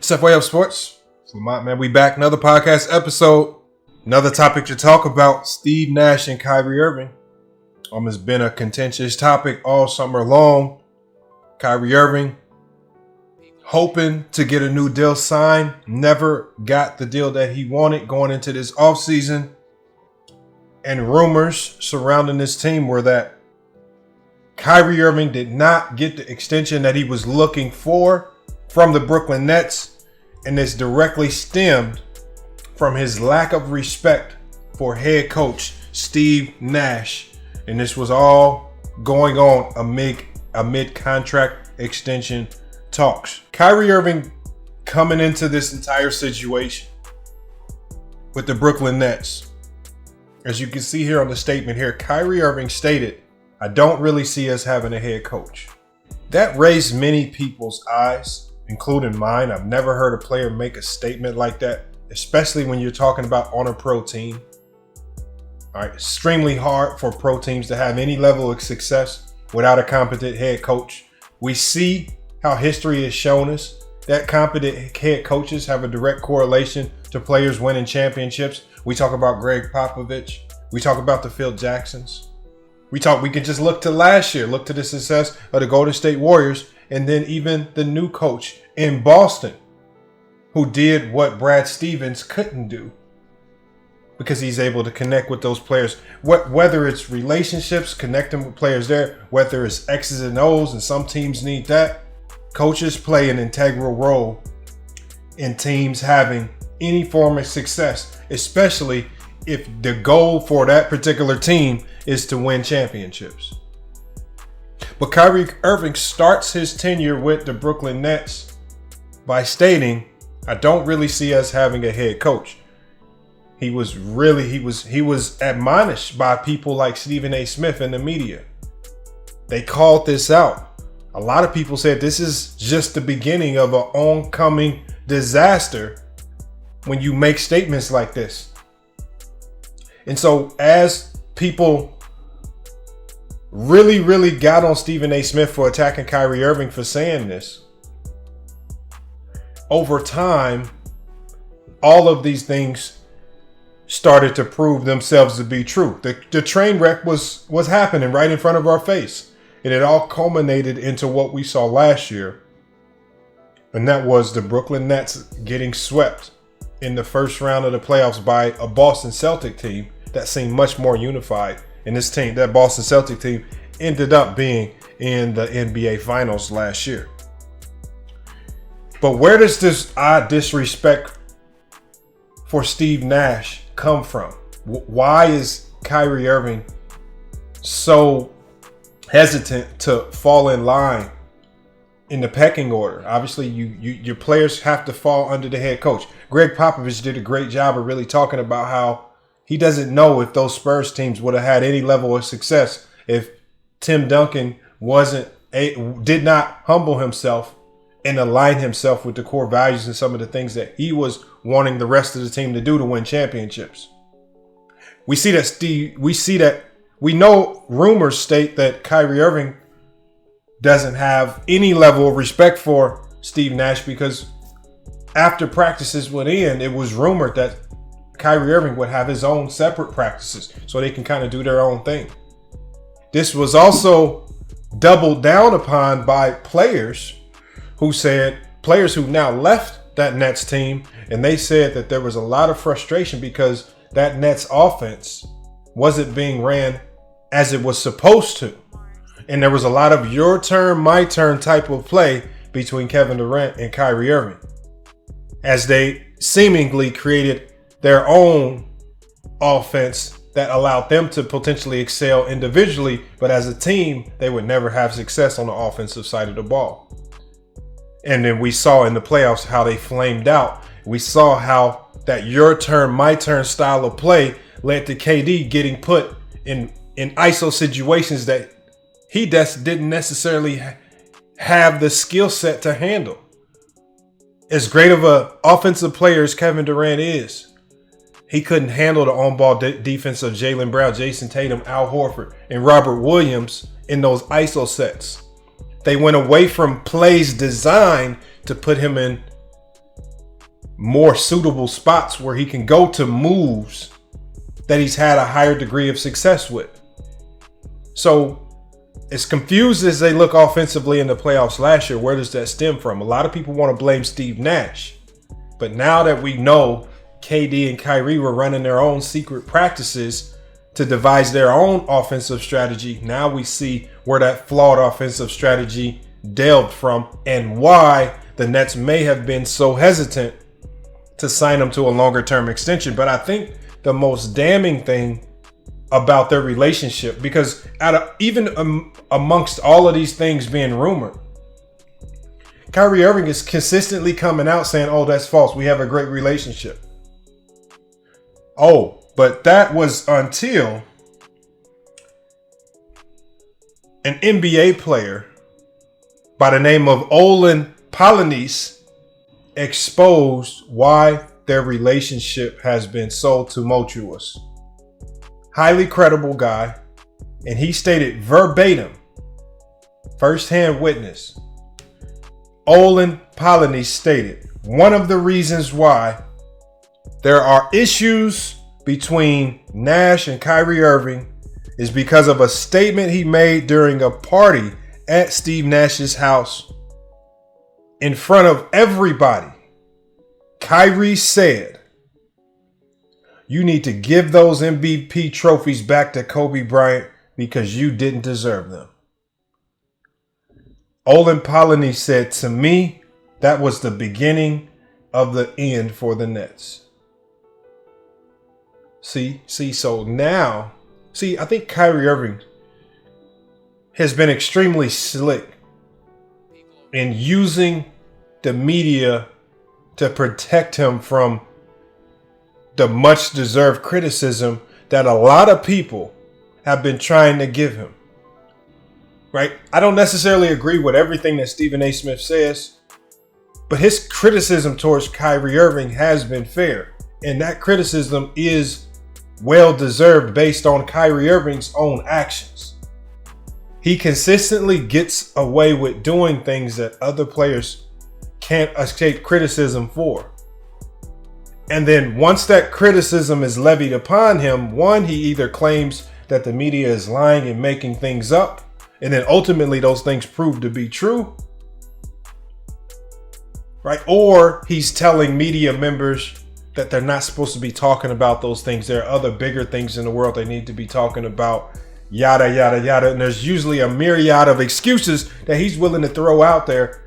Step Way Up Sports. It's Lamont, man. We back. Another podcast episode. Another topic to talk about. Steve Nash and Kyrie Irving. It's been a contentious topic all summer long. Kyrie Irving hoping to get a new deal signed. Never got the deal that he wanted going into this offseason. And rumors surrounding this team were that Kyrie Irving did not get the extension that he was looking for from the Brooklyn Nets, and this directly stemmed from his lack of respect for head coach Steve Nash. And this was all going on amid contract extension talks. Kyrie Irving coming into this entire situation with the Brooklyn Nets. As you can see here on the statement here, Kyrie Irving stated, "I don't really see us having a head coach." That raised many people's eyes, including mine. I've never heard a player make a statement like that, especially when you're talking about on a pro team. All right, extremely hard for pro teams to have any level of success without a competent head coach. We see how history has shown us that competent head coaches have a direct correlation to players winning championships. We talk about Greg Popovich. We talk about the Phil Jacksons. We can just look to last year, look to the success of the Golden State Warriors, and then even the new coach in Boston, who did what Brad Stevens couldn't do because he's able to connect with those players. Whether it's relationships, connecting with players there, whether it's X's and O's, and some teams need that, coaches play an integral role in teams having any form of success, especially if the goal for that particular team is to win championships. But Kyrie Irving starts his tenure with the Brooklyn Nets by stating, "I don't really see us having a head coach." He was admonished by people like Stephen A. Smith in the media. They called this out. A lot of people said this is just the beginning of an oncoming disaster when you make statements like this. And so as people really got on Stephen A. Smith for attacking Kyrie Irving for saying this, over time, all of these things started to prove themselves to be true. The train wreck was happening right in front of our face. And it all culminated into what we saw last year. And that was the Brooklyn Nets getting swept in the first round of the playoffs by a Boston Celtic team that seemed much more unified. And this team, that Boston Celtic team, ended up being in the NBA Finals last year. But where does this odd disrespect for Steve Nash come from? Why is Kyrie Irving so hesitant to fall in line in the pecking order? Obviously, your players have to fall under the head coach. Greg Popovich did a great job of really talking about how he doesn't know if those Spurs teams would have had any level of success if Tim Duncan did not humble himself and align himself with the core values and some of the things that he was wanting the rest of the team to do to win championships. We know rumors state that Kyrie Irving doesn't have any level of respect for Steve Nash because after practices went in, it was rumored that Kyrie Irving would have his own separate practices so they can kind of do their own thing. This was also doubled down upon by players who now left that Nets team, and they said that there was a lot of frustration because that Nets offense wasn't being ran as it was supposed to. And there was a lot of your turn, my turn type of play between Kevin Durant and Kyrie Irving as they seemingly created their own offense that allowed them to potentially excel individually, but as a team, they would never have success on the offensive side of the ball. And then we saw in the playoffs how they flamed out. We saw how that your turn, my turn style of play led to KD getting put in ISO situations that he didn't necessarily have the skill set to handle. As great of an offensive player as Kevin Durant is, he couldn't handle the on-ball defense of Jaylen Brown, Jason Tatum, Al Horford, and Robert Williams in those ISO sets. They went away from plays designed to put him in more suitable spots where he can go to moves that he's had a higher degree of success with. So as confused as they look offensively in the playoffs last year, where does that stem from? A lot of people want to blame Steve Nash. But now that we know KD and Kyrie were running their own secret practices to devise their own offensive strategy, now we see where that flawed offensive strategy delved from and why the Nets may have been so hesitant to sign him to a longer term extension. But I think the most damning thing about their relationship, because even amongst all of these things being rumored, Kyrie Irving is consistently coming out saying, oh, that's false. We have a great relationship. Oh, but that was until an NBA player by the name of Olin Polynice exposed why their relationship has been so tumultuous. Highly credible guy, and he stated verbatim, firsthand witness, Olin Polynice stated, one of the reasons why there are issues between Nash and Kyrie Irving is because of a statement he made during a party at Steve Nash's house in front of everybody. Kyrie said, you need to give those MVP trophies back to Kobe Bryant because you didn't deserve them. Olin Polynice said, to me, that was the beginning of the end for the Nets. So now, I think Kyrie Irving has been extremely slick in using the media to protect him from the much deserved criticism that a lot of people have been trying to give him. Right? I don't necessarily agree with everything that Stephen A. Smith says, but his criticism towards Kyrie Irving has been fair. And that criticism is well deserved based on Kyrie Irving's own actions. He consistently gets away with doing things that other players can't escape criticism for. And then once that criticism is levied upon him, one, he either claims that the media is lying and making things up, and then ultimately those things prove to be true, right? Or he's telling media members that they're not supposed to be talking about those things. There are other bigger things in the world they need to be talking about, yada, yada, yada. And there's usually a myriad of excuses that he's willing to throw out there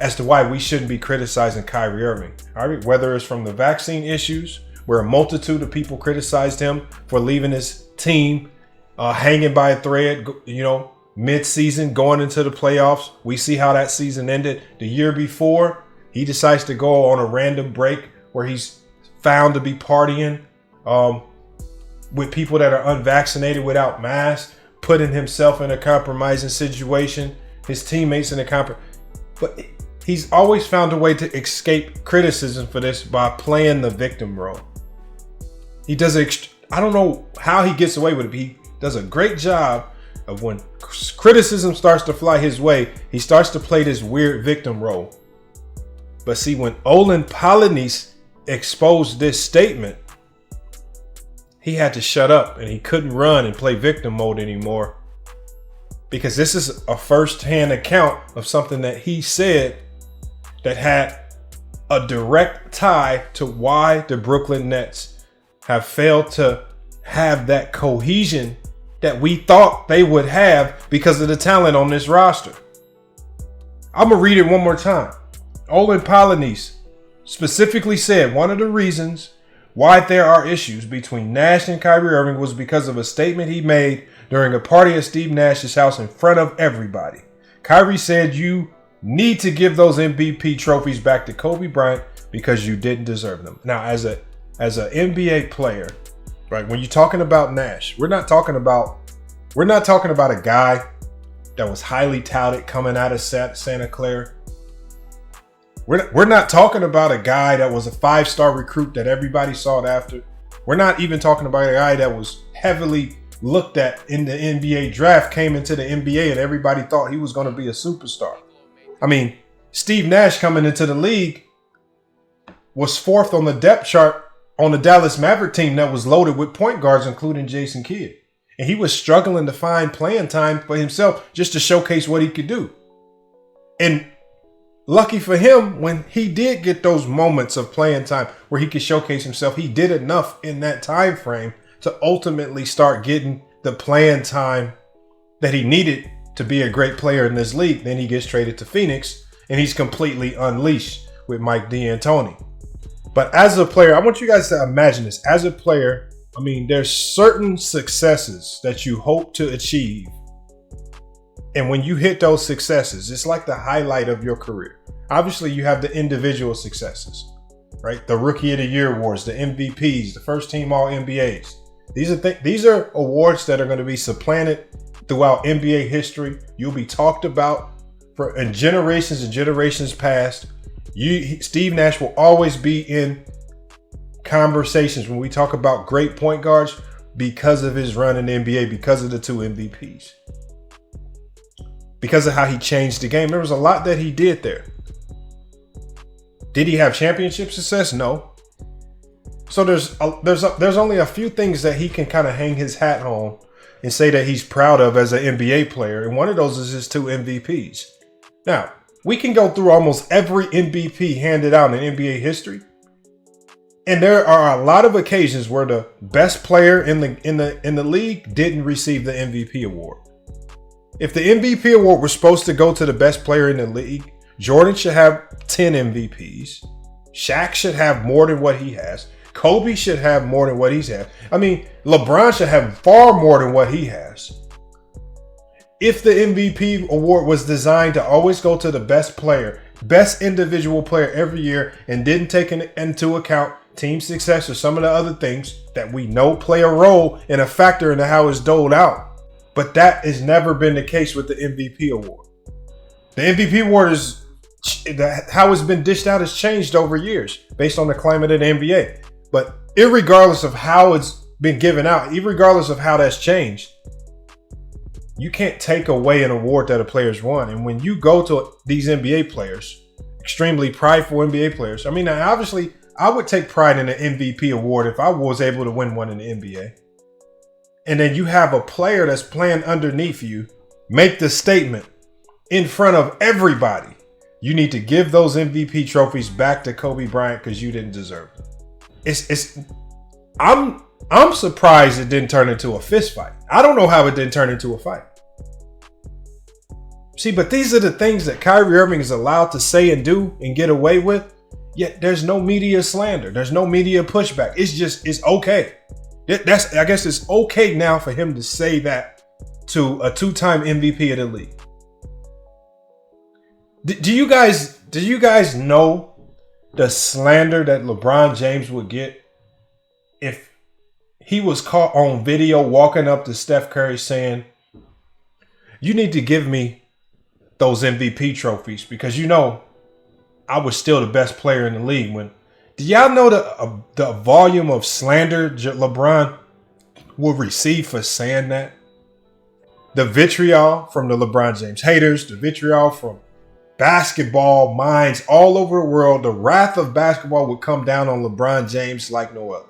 as to why we shouldn't be criticizing Kyrie Irving. All right, whether it's from the vaccine issues, where a multitude of people criticized him for leaving his team hanging by a thread, mid-season going into the playoffs. We see how that season ended. The year before, he decides to go on a random break where he's found to be partying with people that are unvaccinated without masks, putting himself in a compromising situation, his teammates in a but he's always found a way to escape criticism for this by playing the victim role. He does I don't know how he gets away with it, but he does a great job of when criticism starts to fly his way, he starts to play this weird victim role. But see, when Olin Polynice exposed this statement, he had to shut up and he couldn't run and play victim mode anymore, because this is a first-hand account of something that he said that had a direct tie to why the Brooklyn Nets have failed to have that cohesion that we thought they would have because of the talent on this roster. I'm going to read it one more time. Olin Polynice specifically said one of the reasons why there are issues between Nash and Kyrie Irving was because of a statement he made during a party at Steve Nash's house in front of everybody. Kyrie said, you need to give those MVP trophies back to Kobe Bryant because you didn't deserve them. Now, as an NBA player, right, when you're talking about Nash, we're not talking about a guy that was highly touted coming out of Santa Clara. We're not talking about a guy that was a 5-star recruit that everybody sought after. We're not even talking about a guy that was heavily looked at in the NBA draft, came into the NBA and everybody thought he was going to be a superstar. I mean, Steve Nash coming into the league was fourth on the depth chart on the Dallas Maverick team that was loaded with point guards, including Jason Kidd. And he was struggling to find playing time for himself just to showcase what he could do. And lucky for him, when he did get those moments of playing time where he could showcase himself, he did enough in that time frame to ultimately start getting the playing time that he needed to be a great player in this league. Then he gets traded to Phoenix, and he's completely unleashed with Mike D'Antoni. But as a player, I want you guys to imagine this. As a player, I mean, there's certain successes that you hope to achieve. And when you hit those successes, it's like the highlight of your career. Obviously, you have the individual successes, right? The Rookie of the Year awards, the MVPs, the first team All-NBAs. These are awards that are going to be supplanted throughout NBA history. You'll be talked about in generations and generations past. Steve Nash will always be in conversations when we talk about great point guards because of his run in the NBA, because of the 2 MVPs, because of how he changed the game. There was a lot that he did there. Did he have championship success? No. So there's only a few things that he can kind of hang his hat on and say that he's proud of as an NBA player. And one of those is his 2 MVPs. Now, we can go through almost every MVP handed out in NBA history. And there are a lot of occasions where the best player in the league didn't receive the MVP award. If the MVP award was supposed to go to the best player in the league, Jordan should have 10 MVPs. Shaq should have more than what he has. Kobe should have more than what he's had. I mean, LeBron should have far more than what he has. If the MVP award was designed to always go to the best player, best individual player every year, and didn't take into account team success or some of the other things that we know play a role and a factor into how it's doled out. But that has never been the case with the MVP award. The MVP award is how it's been dished out has changed over years based on the climate of the NBA. But irregardless of how it's been given out, irregardless of how that's changed, you can't take away an award that a player's won. And when you go to these NBA players, extremely prideful NBA players, I mean, obviously, I would take pride in an MVP award if I was able to win one in the NBA. And then you have a player that's playing underneath you make the statement in front of everybody. You need to give those MVP trophies back to Kobe Bryant because you didn't deserve them. I'm surprised it didn't turn into a fist fight. I don't know how it didn't turn into a fight. See, but these are the things that Kyrie Irving is allowed to say and do and get away with. Yet there's no media slander. There's no media pushback. It's okay. I guess it's okay now for him to say that to a 2-time MVP of the league. Do you guys know the slander that LeBron James would get if he was caught on video walking up to Steph Curry saying, "You need to give me those MVP trophies because you know I was still the best player in the league." Do y'all know the volume of slander LeBron will receive for saying that? The vitriol from the LeBron James haters, the vitriol from basketball minds all over the world, the wrath of basketball would come down on LeBron James like no other.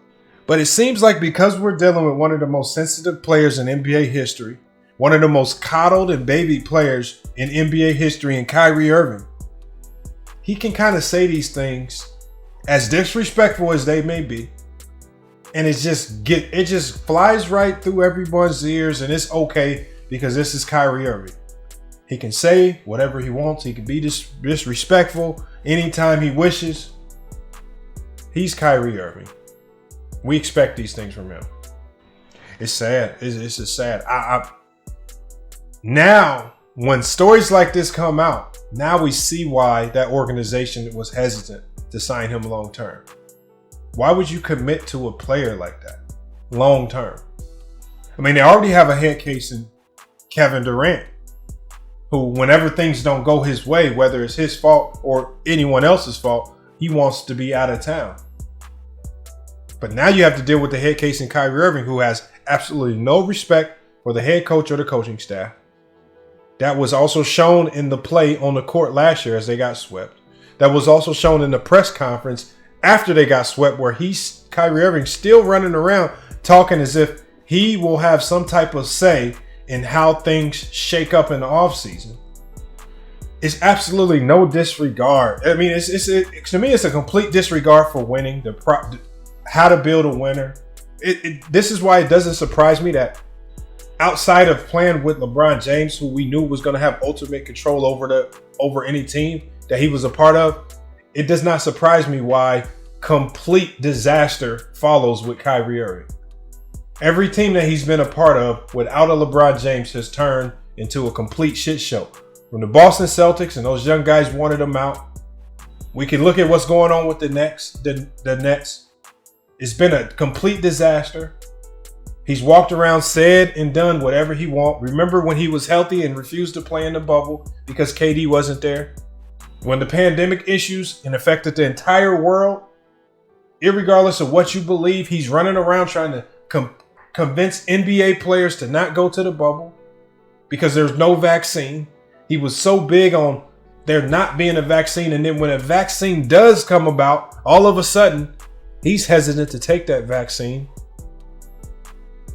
But it seems like because we're dealing with one of the most sensitive players in NBA history, one of the most coddled and babied players in NBA history in Kyrie Irving, he can kind of say these things as disrespectful as they may be. And it just flies right through everyone's ears, and it's okay because this is Kyrie Irving. He can say whatever he wants. He can be disrespectful anytime he wishes. He's Kyrie Irving. We expect these things from him. It's sad. It's just sad. Now, when stories like this come out, now we see why that organization was hesitant to sign him long term. Why would you commit to a player like that long term? I mean, they already have a head case in Kevin Durant, who, whenever things don't go his way, whether it's his fault or anyone else's fault, he wants to be out of town. But now you have to deal with the head case in Kyrie Irving, who has absolutely no respect for the head coach or the coaching staff. That was also shown in the play on the court last year as they got swept. That was also shown in the press conference after they got swept, where Kyrie Irving still running around talking as if he will have some type of say in how things shake up in the offseason. It's absolutely no disregard. I mean, to me, it's a complete disregard for winning, how to build a winner. This is why it doesn't surprise me that outside of playing with LeBron James, who we knew was going to have ultimate control over any team that he was a part of, it does not surprise me why complete disaster follows with Kyrie Irving. Every team that he's been a part of without a LeBron James has turned into a complete shit show. From the Boston Celtics, and those young guys wanted him out. We can look at what's going on with the Nets. The Nets. It's been a complete disaster. He's walked around, said and done whatever he wants. Remember when he was healthy and refused to play in the bubble because KD wasn't there? When the pandemic issues affected the entire world, irregardless of what you believe, he's running around trying to convince NBA players to not go to the bubble because there's no vaccine. He was so big on there not being a vaccine. And then when a vaccine does come about, all of a sudden, he's hesitant to take that vaccine.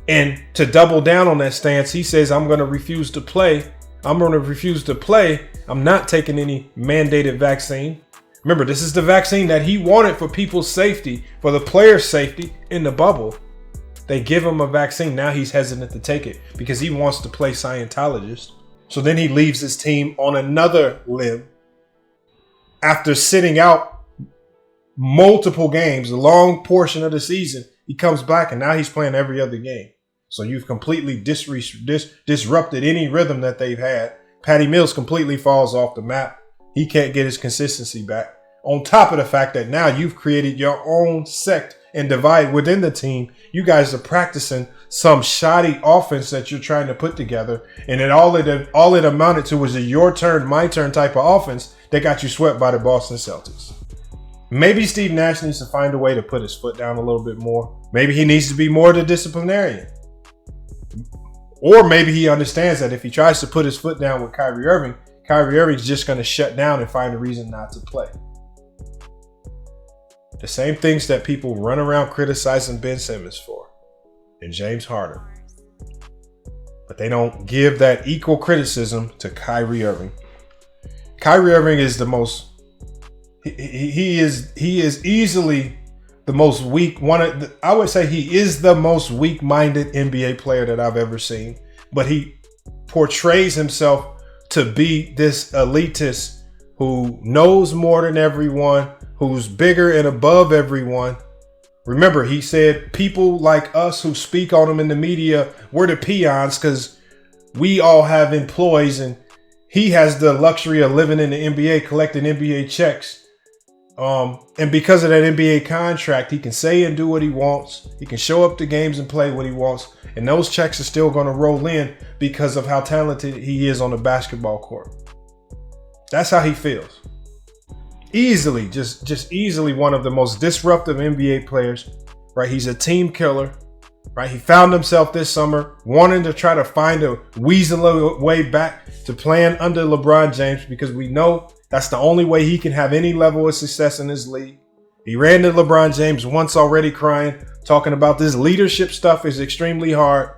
And to double down on that stance, he says, I'm going to refuse to play. I'm not taking any mandated vaccine. Remember, this is the vaccine that he wanted for people's safety, for the players' safety in the bubble. They give him a vaccine. Now he's hesitant to take it because he wants to play Scientologist. So then he leaves his team on another limb after sitting out multiple games, a long portion of the season. He comes back and now he's playing every other game. So you've completely disrupted any rhythm that they've had. Patty Mills completely falls off the map. He can't get his consistency back. On top of the fact that now you've created your own sect and divide within the team. You guys are practicing some shoddy offense that you're trying to put together. And then all it amounted to was a your turn, my turn type of offense that got you swept by the Boston Celtics. Maybe Steve Nash needs to find a way to put his foot down a little bit more. Maybe he needs to be more the disciplinarian. Or maybe he understands that if he tries to put his foot down with Kyrie Irving's just going to shut down and find a reason not to play. The same things that people run around criticizing Ben Simmons for and James Harden. But they don't give that equal criticism to Kyrie Irving. Kyrie Irving is the most, he is easily the most weak, I would say he is the most weak-minded NBA player that I've ever seen. But he portrays himself to be this elitist who knows more than everyone, who's bigger and above everyone. Remember, he said people like us who speak on him in the media, we're the peons because we all have employees and he has the luxury of living in the NBA, collecting NBA checks. And because of that NBA contract, he can say and do what he wants. He can show up to games and play what he wants. And those checks are still going to roll in because of how talented he is on the basketball court. That's how he feels. Easily, just easily one of the most disruptive NBA players, right? He's a team killer, right? He found himself this summer wanting to try to find a weasel way back to playing under LeBron James because we know that's the only way he can have any level of success in this league. He ran to LeBron James once already crying, talking about this leadership stuff is extremely hard,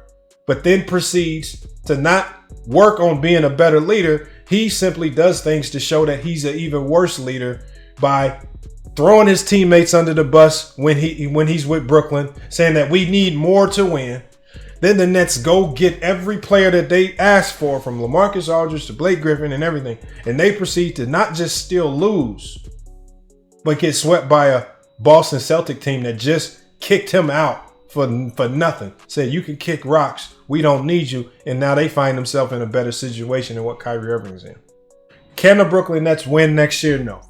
but then proceeds to not work on being a better leader. He simply does things to show that he's an even worse leader by throwing his teammates under the bus when he's with Brooklyn, saying that we need more to win. Then the Nets go get every player that they asked for, from LaMarcus Aldridge to Blake Griffin and everything, and they proceed to not just still lose, but get swept by a Boston Celtic team that just kicked him out for nothing. Said, you can kick rocks, we don't need you, and now they find themselves in a better situation than what Kyrie Irving's in. Can the Brooklyn Nets win next year? No.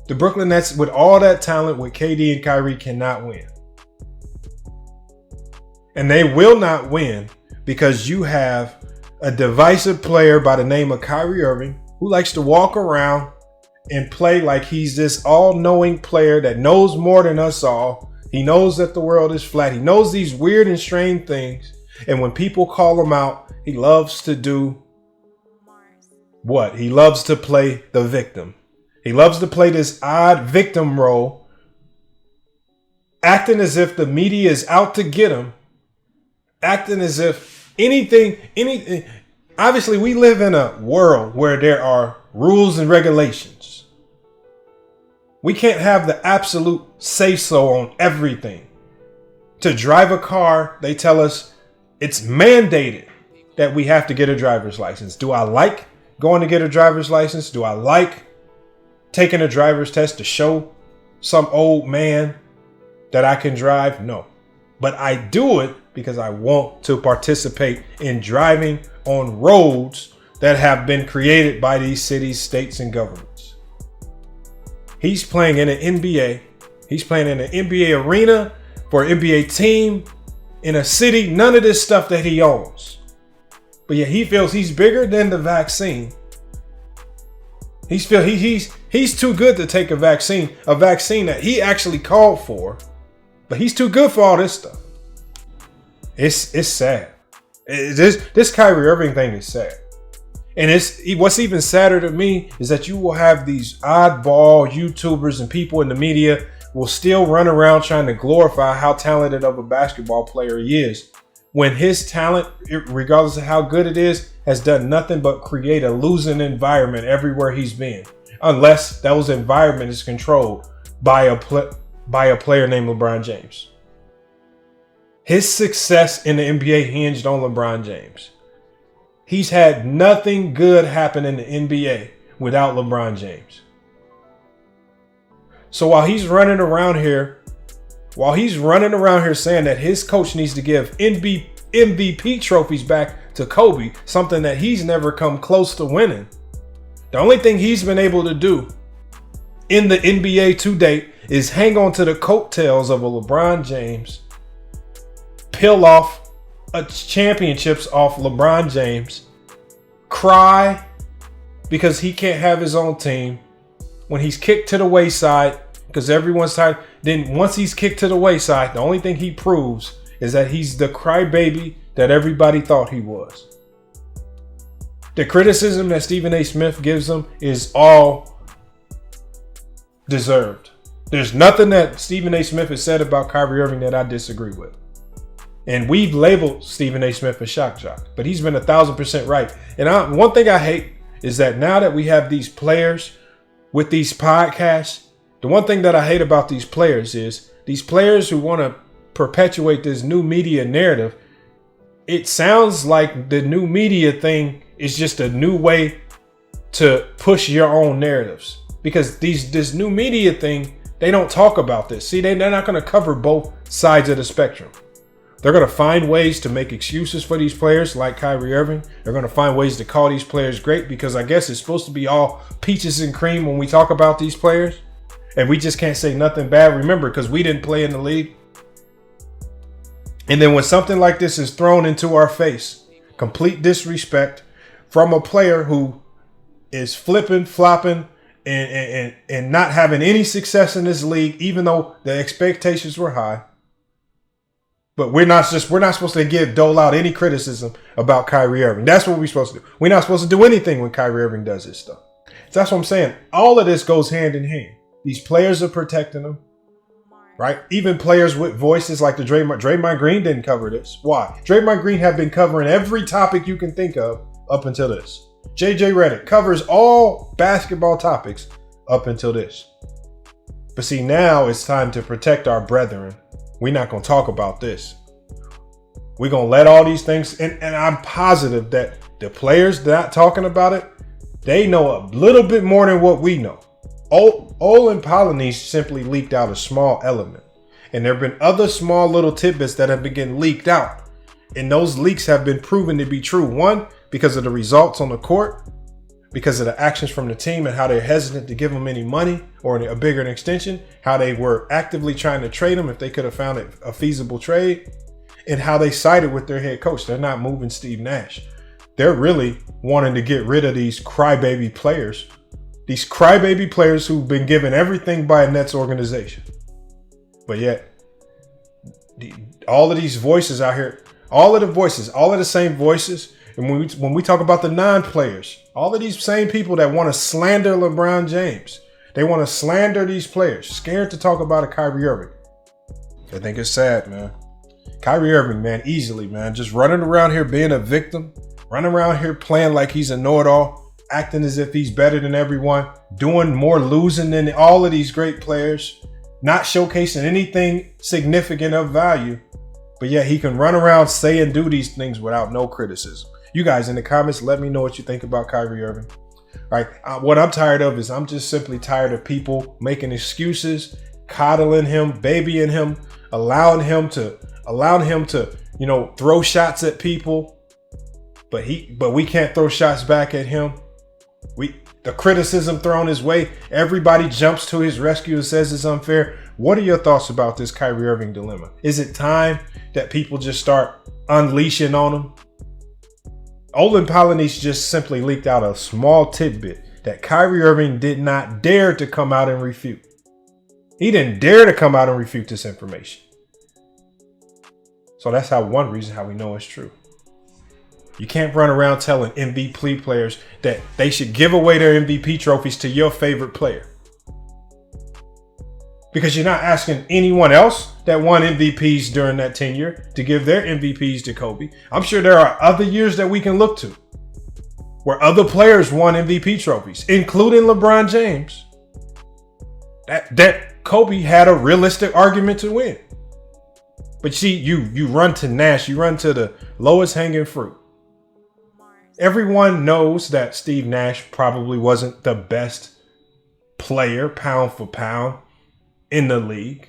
The Brooklyn Nets, with all that talent, with KD and Kyrie, cannot win. And they will not win because you have a divisive player by the name of Kyrie Irving who likes to walk around and play like he's this all-knowing player that knows more than us all. He knows that the world is flat. He knows these weird and strange things. And when people call him out, he loves to do what? He loves to play the victim. He loves to play this odd victim role, acting as if the media is out to get him, acting as if anything. Obviously, we live in a world where there are rules and regulations. We can't have the absolute say-so on everything. To drive a car, they tell us it's mandated that we have to get a driver's license. Do I like going to get a driver's license? Do I like taking a driver's test to show some old man that I can drive? No. But I do it because I want to participate in driving on roads that have been created by these cities, states, and governments. He's playing in an NBA. He's playing in an NBA arena for an NBA team in a city, none of this stuff that he owns. But yet he feels he's bigger than the vaccine. He's too good to take a vaccine that he actually called for, but he's too good for all this stuff. It's sad. This Kyrie Irving thing is sad. And what's even sadder to me is that you will have these oddball YouTubers and people in the media will still run around trying to glorify how talented of a basketball player he is, when his talent, regardless of how good it is, has done nothing but create a losing environment everywhere he's been, unless those environment is controlled by a player named LeBron James. His success in the NBA hinged on LeBron James. He's had nothing good happen in the NBA without LeBron James. So while he's running around here saying that his coach needs to give MVP trophies back to Kobe, something that he's never come close to winning, the only thing he's been able to do in the NBA to date is hang on to the coattails of a LeBron James, peel off championships off LeBron James, cry because he can't have his own team, when he's kicked to the wayside because everyone's tired. Then once he's kicked to the wayside, the only thing he proves is that he's the crybaby that everybody thought he was. The criticism that Stephen A. Smith gives him is all deserved. There's nothing that Stephen A. Smith has said about Kyrie Irving that I disagree with. And we've labeled Stephen A. Smith a shock jock, but he's been 1,000% right. And one thing I hate is that now that we have these players with these podcasts, the one thing that I hate about these players is these players who want to perpetuate this new media narrative. It sounds like the new media thing is just a new way to push your own narratives, because this new media thing, they don't talk about this. See, they're not going to cover both sides of the spectrum. They're going to find ways to make excuses for these players like Kyrie Irving. They're going to find ways to call these players great, because I guess it's supposed to be all peaches and cream when we talk about these players. And we just can't say nothing bad. Remember, because we didn't play in the league. And then when something like this is thrown into our face, complete disrespect from a player who is flipping, flopping, and not having any success in this league, even though the expectations were high. But we're not supposed to dole out any criticism about Kyrie Irving. That's what we're supposed to do. We're not supposed to do anything when Kyrie Irving does this stuff. So that's what I'm saying. All of this goes hand in hand. These players are protecting them, right? Even players with voices like the Draymond Green didn't cover this. Why? Draymond Green have been covering every topic you can think of up until this. JJ Redick covers all basketball topics up until this. But see, now it's time to protect our brethren. We're not going to talk about this. We're going to let all these things, and I'm positive that the players not talking about it, they know a little bit more than what we know. Olin Polynice simply leaked out a small element. And there have been other small little tidbits that have been getting leaked out. And those leaks have been proven to be true. One, because of the results on the court, because of the actions from the team and how they're hesitant to give them any money or a bigger extension, how they were actively trying to trade them if they could have found it a feasible trade, and how they sided with their head coach. They're not moving Steve Nash. They're really wanting to get rid of these crybaby players. These crybaby players who've been given everything by a Nets organization. But yet, all of these voices out here, all of the same voices. And when we talk about the non-players, all of these same people that want to slander LeBron James, They want to slander these players, scared to talk about a Kyrie Irving. I think it's sad, man. Kyrie Irving, man, easily, man, just running around here being a victim, running around here playing like he's a know-it-all, acting as if he's better than everyone, doing more losing than all of these great players, not showcasing anything significant of value, but yet he can run around, say and do these things without no criticism. You guys in the comments, let me know what you think about Kyrie Irving. All right, what I'm tired of is I'm just simply tired of people making excuses, coddling him, babying him, allowing him to, throw shots at people, but we can't throw shots back at him. The criticism thrown his way, everybody jumps to his rescue and says it's unfair. What are your thoughts about this Kyrie Irving dilemma? Is it time that people just start unleashing on him? Olin Polynice just simply leaked out a small tidbit that Kyrie Irving did not dare to come out and refute. He didn't dare to come out and refute this information. So that's one reason how we know it's true. You can't run around telling MVP players that they should give away their MVP trophies to your favorite player. Because you're not asking anyone else that won MVPs during that tenure to give their MVPs to Kobe. I'm sure there are other years that we can look to where other players won MVP trophies, including LeBron James, that Kobe had a realistic argument to win. But see, you run to Nash, you run to the lowest hanging fruit. Everyone knows that Steve Nash probably wasn't the best player pound for pound in the league.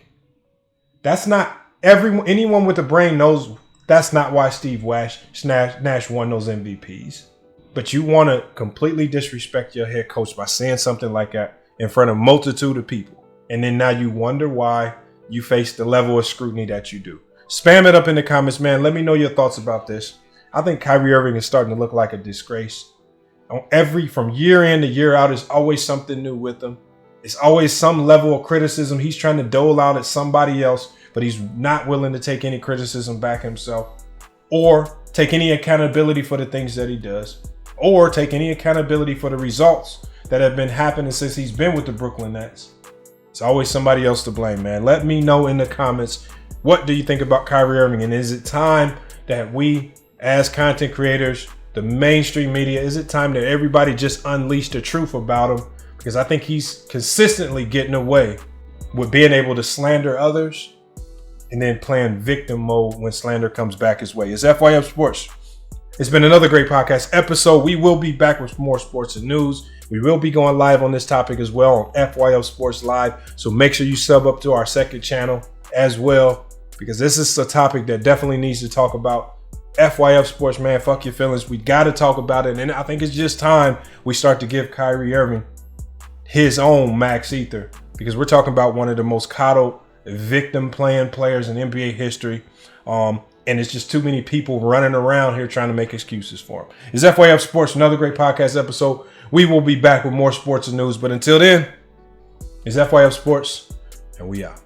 That's not anyone with a brain knows that's not why Steve Nash won those MVPs. But you want to completely disrespect your head coach by saying something like that in front of a multitude of people. And then now you wonder why you face the level of scrutiny that you do. Spam it up in the comments, man. Let me know your thoughts about this. I think Kyrie Irving is starting to look like a disgrace. From year in to year out, there's always something new with him. It's always some level of criticism he's trying to dole out at somebody else, but he's not willing to take any criticism back himself or take any accountability for the things that he does or take any accountability for the results that have been happening since he's been with the Brooklyn Nets. It's always somebody else to blame, man. Let me know in the comments, what do you think about Kyrie Irving? And is it time that we, as content creators, the mainstream media, is it time that everybody just unleash the truth about him? Because I think he's consistently getting away with being able to slander others and then playing victim mode when slander comes back his way. It's FYF Sports. It's been another great podcast episode. We will be back with more sports and news. We will be going live on this topic as well on FYF Sports Live. So make sure you sub up to our second channel as well, because this is a topic that definitely needs to talk about. FYF Sports, man, fuck your feelings. We got to talk about it. And I think it's just time we start to give Kyrie Irving his own max ether, because we're talking about one of the most coddled victim playing players in NBA history. And it's just too many people running around here trying to make excuses for him. It's FYF Sports, another great podcast episode. We will be back with more sports and news. But until then, it's FYF Sports, and we out.